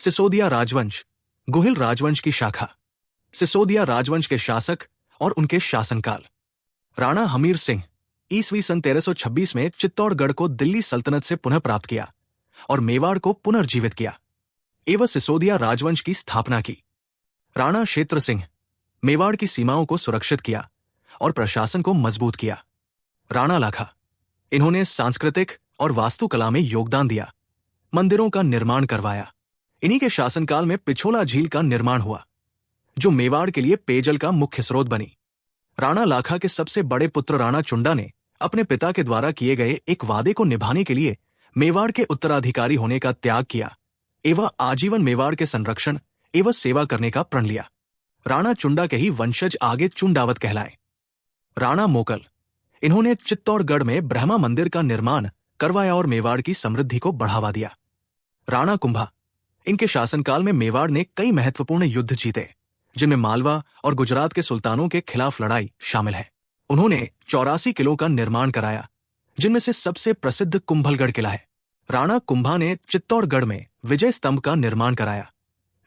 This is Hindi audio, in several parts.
सिसोदिया राजवंश, गुहिल राजवंश की शाखा। सिसोदिया राजवंश के शासक और उनके शासनकाल। राणा हमीर सिंह ईस्वी सन 1326 में चित्तौड़गढ़ को दिल्ली सल्तनत से पुनः प्राप्त किया और मेवाड़ को पुनर्जीवित किया एवं सिसोदिया राजवंश की स्थापना की। राणा क्षेत्र सिंह मेवाड़ की सीमाओं को सुरक्षित किया और प्रशासन को मजबूत किया। राणा लाखा, इन्होंने सांस्कृतिक और वास्तुकला में योगदान दिया, मंदिरों का निर्माण करवाया। इन्हीं के शासनकाल में पिछोला झील का निर्माण हुआ, जो मेवाड़ के लिए पेयजल का मुख्य स्रोत बनी। राणा लाखा के सबसे बड़े पुत्र राणा चुंडा ने अपने पिता के द्वारा किए गए एक वादे को निभाने के लिए मेवाड़ के उत्तराधिकारी होने का त्याग किया एवं आजीवन मेवाड़ के संरक्षण एवं सेवा करने का प्रण लिया। राणा चुंडा के ही वंशज आगे चुंडावत कहलाए। राणा मोकल, इन्होंने चित्तौड़गढ़ में ब्रह्मा मंदिर का निर्माण करवाया और मेवाड़ की समृद्धि को बढ़ावा दिया। राणा कुंभा, इनके शासनकाल में मेवाड़ ने कई महत्वपूर्ण युद्ध जीते, जिनमें मालवा और गुजरात के सुल्तानों के खिलाफ लड़ाई शामिल है। उन्होंने 84 किलों का निर्माण कराया, जिनमें से सबसे प्रसिद्ध कुंभलगढ़ किला है। राणा कुंभा ने चित्तौड़गढ़ में विजय स्तंभ का निर्माण कराया,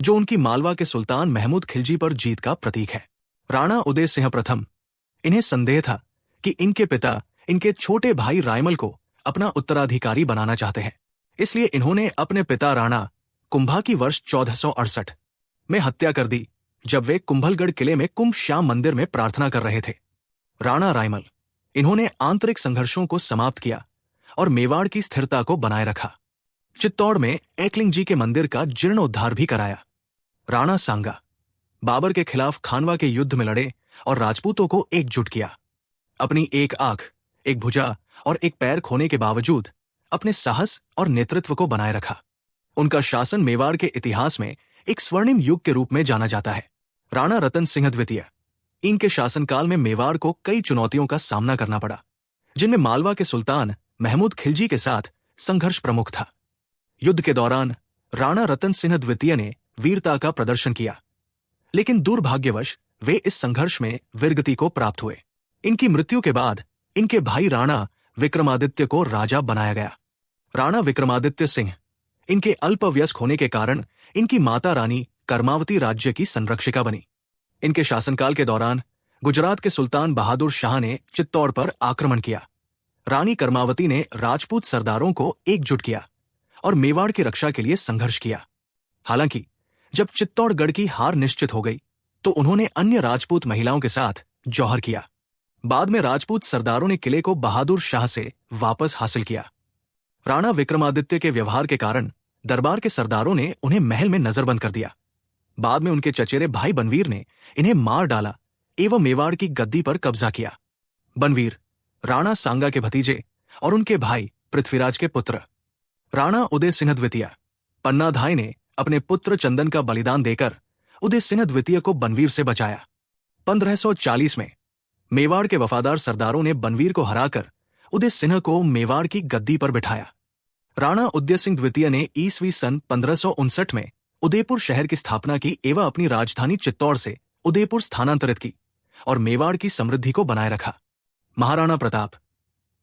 जो उनकी मालवा के सुल्तान महमूद खिलजी पर जीत का प्रतीक है। राणा उदय सिंह प्रथम, इन्हें संदेह था कि इनके पिता इनके छोटे भाई रायमल को अपना उत्तराधिकारी बनाना चाहते हैं, इसलिए इन्होंने अपने पिता राणा कुंभा की वर्ष 1468 में हत्या कर दी, जब वे कुंभलगढ़ किले में कुंभ श्याम मंदिर में प्रार्थना कर रहे थे। राणा रायमल, इन्होंने आंतरिक संघर्षों को समाप्त किया और मेवाड़ की स्थिरता को बनाए रखा। चित्तौड़ में एकलिंग जी के मंदिर का जीर्णोद्धार भी कराया। राणा सांगा, बाबर के खिलाफ खानवा के युद्ध में लड़े और राजपूतों को एकजुट किया। अपनी एक आंख, एक भुजा और एक पैर खोने के बावजूद अपने साहस और नेतृत्व को बनाए रखा। उनका शासन मेवाड़ के इतिहास में एक स्वर्णिम युग के रूप में जाना जाता है। राणा रतन सिंह द्वितीय, इनके शासनकाल में मेवाड़ को कई चुनौतियों का सामना करना पड़ा, जिनमें मालवा के सुल्तान महमूद खिलजी के साथ संघर्ष प्रमुख था। युद्ध के दौरान राणा रतन सिंह द्वितीय ने वीरता का प्रदर्शन किया, लेकिन दुर्भाग्यवश वे इस संघर्ष में वीरगति को प्राप्त हुए। इनकी मृत्यु के बाद इनके भाई राणा विक्रमादित्य को राजा बनाया गया। राणा विक्रमादित्य सिंह, इनके अल्पवयस्क होने के कारण इनकी माता रानी कर्मावती राज्य की संरक्षिका बनी। इनके शासनकाल के दौरान गुजरात के सुल्तान बहादुर शाह ने चित्तौड़ पर आक्रमण किया। रानी कर्मावती ने राजपूत सरदारों को एकजुट किया और मेवाड़ की रक्षा के लिए संघर्ष किया। हालांकि जब चित्तौड़गढ़ की हार निश्चित हो गई, तो उन्होंने अन्य राजपूत महिलाओं के साथ जौहर किया। बाद में राजपूत सरदारों ने किले को बहादुर शाह से वापस हासिल किया। राणा विक्रमादित्य के व्यवहार के कारण दरबार के सरदारों ने उन्हें महल में नजरबंद कर दिया। बाद में उनके चचेरे भाई बनवीर ने इन्हें मार डाला एवं मेवाड़ की गद्दी पर कब्जा किया। बनवीर राणा सांगा के भतीजे और उनके भाई पृथ्वीराज के पुत्र। राणा उदय सिंह द्वितीय, पन्नाधाय ने अपने पुत्र चंदन का बलिदान देकर उदय सिंह द्वितीय को बनवीर से बचाया। 1540 में मेवाड़ के वफादार सरदारों ने बनवीर को हराकर उदय सिंह को मेवाड़ की गद्दी पर बिठाया। राणा उदय सिंह द्वितीय ने ईस्वी सन 1559 में उदयपुर शहर की स्थापना की एवं अपनी राजधानी चित्तौड़ से उदयपुर स्थानांतरित की और मेवाड़ की समृद्धि को बनाए रखा। महाराणा प्रताप,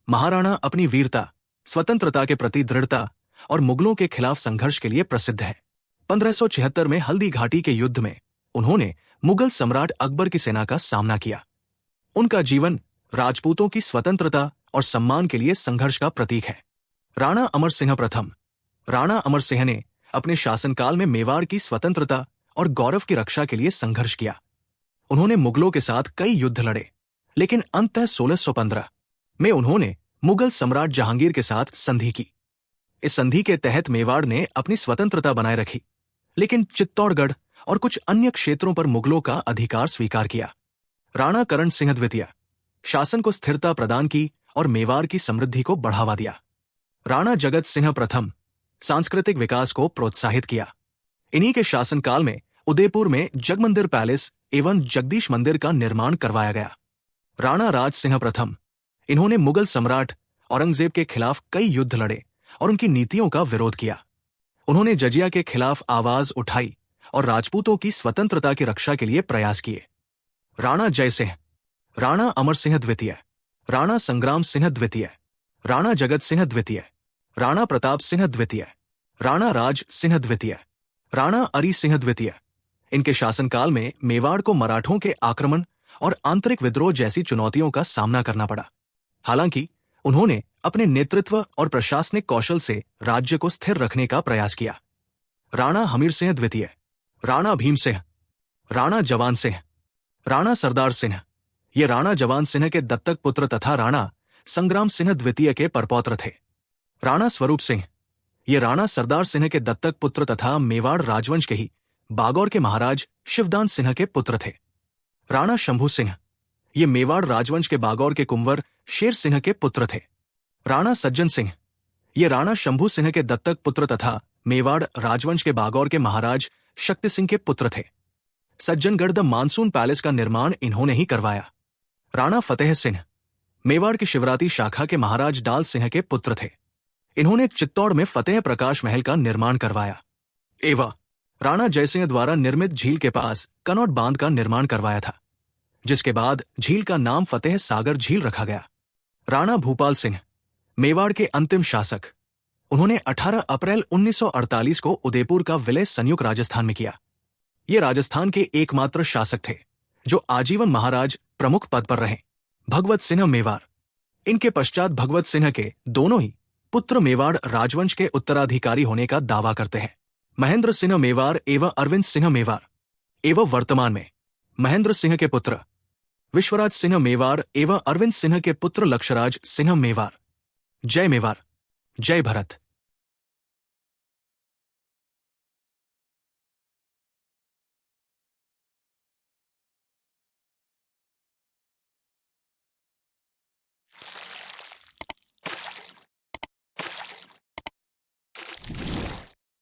महाराणा अपनी वीरता, स्वतंत्रता के प्रति दृढ़ता और मुगलों के खिलाफ संघर्ष के लिए प्रसिद्ध है। 1576 में हल्दी घाटी के युद्ध में उन्होंने मुगल सम्राट अकबर की सेना का सामना किया। उनका जीवन राजपूतों की स्वतंत्रता और सम्मान के लिए संघर्ष का प्रतीक है। राणा अमर सिंह प्रथम, राणा अमर सिंह ने अपने शासनकाल में मेवाड़ की स्वतंत्रता और गौरव की रक्षा के लिए संघर्ष किया। उन्होंने मुगलों के साथ कई युद्ध लड़े, लेकिन अंततः 1615 में उन्होंने मुगल सम्राट जहांगीर के साथ संधि की। इस संधि के तहत मेवाड़ ने अपनी स्वतंत्रता बनाए रखी, लेकिन चित्तौड़गढ़ और कुछ अन्य क्षेत्रों पर मुगलों का अधिकार स्वीकार किया। राणा करण सिंह द्वितीय, शासन को स्थिरता प्रदान की और मेवाड़ की समृद्धि को बढ़ावा दिया। राणा जगत सिंह प्रथम, सांस्कृतिक विकास को प्रोत्साहित किया। इन्हीं के शासनकाल में उदयपुर में जगमंदिर पैलेस एवं जगदीश मंदिर का निर्माण करवाया गया। राणा राज सिंह प्रथम, इन्होंने मुगल सम्राट औरंगजेब के खिलाफ कई युद्ध लड़े और उनकी नीतियों का विरोध किया। उन्होंने जजिया के खिलाफ आवाज उठाई और राजपूतों की स्वतंत्रता की रक्षा के लिए प्रयास किए। राणा जयसिंह, राणा अमर सिंह द्वितीय, राणा संग्राम सिंह द्वितीय, राणा जगत सिंह द्वितीय, राणा प्रताप सिंह द्वितीय, राणा राज सिंह द्वितीय, राणा अरी सिंह द्वितीय, इनके शासनकाल में मेवाड़ को मराठों के आक्रमण और आंतरिक विद्रोह जैसी चुनौतियों का सामना करना पड़ा। हालांकि उन्होंने अपने नेतृत्व और प्रशासनिक कौशल से राज्य को स्थिर रखने का प्रयास किया। राणा हमीर सिंह द्वितीय, राणा भीम सिंह, राणा जवान सिंह, राणा सरदार सिंह, ये राणा जवान सिंह के दत्तक पुत्र तथा राणा संग्राम सिंह द्वितीय के परपौत्र थे। राणा स्वरूप सिंह, ये राणा सरदार सिंह के दत्तक पुत्र तथा मेवाड़ राजवंश के ही बागौर के महाराज शिवदान सिंह के पुत्र थे। राणा शंभू सिंह, ये मेवाड़ राजवंश के बागौर के कुंवर शेर सिंह के पुत्र थे। राणा सज्जन सिंह, ये राणा शंभू सिंह के दत्तक पुत्र तथा मेवाड़ राजवंश के बागौर के महाराज शक्ति सिंह के पुत्र थे। सज्जनगढ़ द मानसून पैलेस का निर्माण इन्होंने ही करवाया। राणा फतेह सिंह, मेवाड़ की शिवराती शाखा के महाराज डाल सिंह के पुत्र थे। इन्होंने चित्तौड़ में फतेह प्रकाश महल का निर्माण करवाया एवं राणा जयसिंह द्वारा निर्मित झील के पास कनौट बांध का निर्माण करवाया था, जिसके बाद झील का नाम फतेह सागर झील रखा गया। राणा भूपाल सिंह, मेवाड़ के अंतिम शासक, उन्होंने 18 अप्रैल 1948 को उदयपुर का विलय संयुक्त राजस्थान में किया। ये राजस्थान के एकमात्र शासक थे जो आजीवन महाराज प्रमुख पद पर रहे। भगवत सिंह मेवाड़, इनके पश्चात भगवत सिंह के दोनों ही पुत्र मेवाड़ राजवंश के उत्तराधिकारी होने का दावा करते हैं। महेंद्र सिंह मेवाड़ एवं अरविंद सिंह मेवाड़ एवं वर्तमान में महेंद्र सिंह के पुत्र विश्वराज सिंह मेवाड़ एवं अरविंद सिंह के पुत्र लक्षराज सिंह मेवाड़। जय मेवाड़, जय भारत।